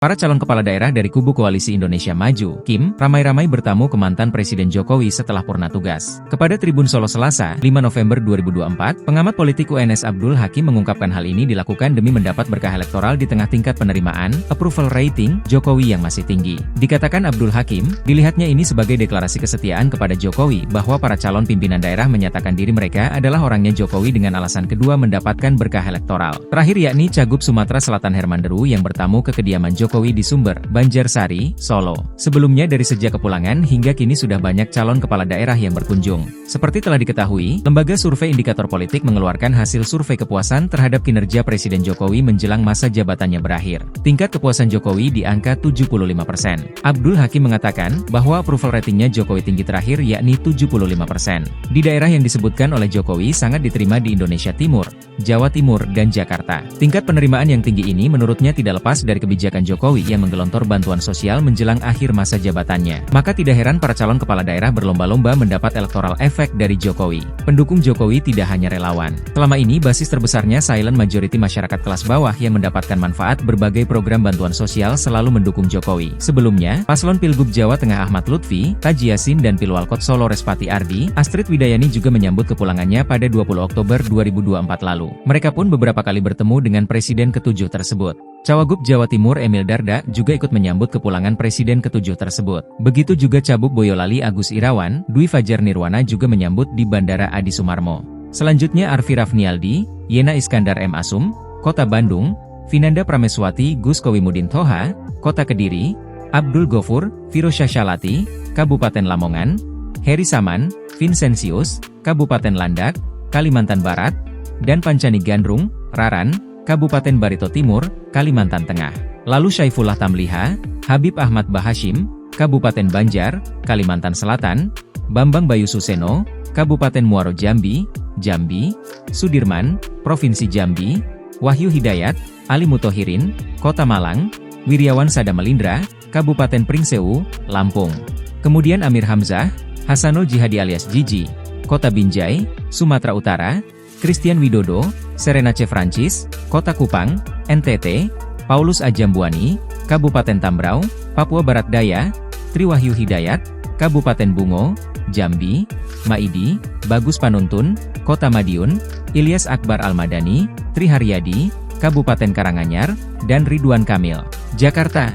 Para calon kepala daerah dari kubu Koalisi Indonesia Maju, Kim, ramai-ramai bertamu ke mantan Presiden Jokowi setelah purna tugas. Kepada Tribun Solo Selasa, 5 November 2024, pengamat politik UNS Abdul Hakim mengungkapkan hal ini dilakukan demi mendapat berkah elektoral di tengah tingkat penerimaan, approval rating, Jokowi yang masih tinggi. Dikatakan Abdul Hakim, dilihatnya ini sebagai deklarasi kesetiaan kepada Jokowi bahwa para calon pimpinan daerah menyatakan diri mereka adalah orangnya Jokowi dengan alasan kedua mendapatkan berkah elektoral. Terakhir yakni Cagup Sumatera Selatan Herman Deru yang bertamu ke kediaman Jokowi di Sumber, Banjarsari, Solo. Sebelumnya dari sejak kepulangan hingga kini sudah banyak calon kepala daerah yang berkunjung. Seperti telah diketahui, Lembaga Survei Indikator Politik mengeluarkan hasil survei kepuasan terhadap kinerja Presiden Jokowi menjelang masa jabatannya berakhir. Tingkat kepuasan Jokowi di angka 75%. Abdul Hakim mengatakan bahwa approval ratingnya Jokowi tinggi terakhir yakni 75%. Di daerah yang disebutkan oleh Jokowi sangat diterima di Indonesia Timur, Jawa Timur, dan Jakarta. Tingkat penerimaan yang tinggi ini menurutnya tidak lepas dari kebijakan Jokowi yang menggelontor bantuan sosial menjelang akhir masa jabatannya. Maka tidak heran para calon kepala daerah berlomba-lomba mendapat electoral effect dari Jokowi. Pendukung Jokowi tidak hanya relawan. Selama ini basis terbesarnya silent majority masyarakat kelas bawah yang mendapatkan manfaat berbagai program bantuan sosial selalu mendukung Jokowi. Sebelumnya, paslon Pilgub Jawa Tengah Ahmad Lutfi, Taji Yasin dan Pilwalkot Solo Respati Ardi, Astrid Widayani juga menyambut kepulangannya pada 20 Oktober 2024 lalu. Mereka pun beberapa kali bertemu dengan Presiden ke-7 tersebut. Cawagup Jawa Timur Emil Dardak juga ikut menyambut kepulangan Presiden ke-7 tersebut. Begitu juga Cabup Boyolali Agus Irawan, Dwi Fajar Nirwana juga menyambut di Bandara Adi Sumarmo. Selanjutnya Arfi Rafnialdi, Yena Iskandar M. Asum, Kota Bandung, Vinanda Prameswati Gus Kowimudin Thoha, Kota Kediri, Abdul Gofur, Firosya Shalati, Kabupaten Lamongan, Heri Saman, Vincentius, Kabupaten Landak, Kalimantan Barat, dan Pancani Gandrung, Raran, Kabupaten Barito Timur, Kalimantan Tengah. Lalu Syaifullah Tamliha, Habib Ahmad Bahashim, Kabupaten Banjar, Kalimantan Selatan, Bambang Bayu Suseno, Kabupaten Muaro Jambi, Jambi, Sudirman, Provinsi Jambi, Wahyu Hidayat, Ali Mutohirin, Kota Malang, Wiryawan Sada Melindra, Kabupaten Pringsewu, Lampung. Kemudian Amir Hamzah, Hasanul Jihadi alias Jiji, Kota Binjai, Sumatera Utara, Christian Widodo, Serena C. Francis, Kota Kupang, NTT, Paulus Ajambuani, Kabupaten Tambrau, Papua Barat Daya, Triwahyu Hidayat, Kabupaten Bungo, Jambi, Maidi, Bagus Panuntun, Kota Madiun, Ilyas Akbar Almadani, Tri Haryadi, Kabupaten Karanganyar, dan Ridwan Kamil, Jakarta.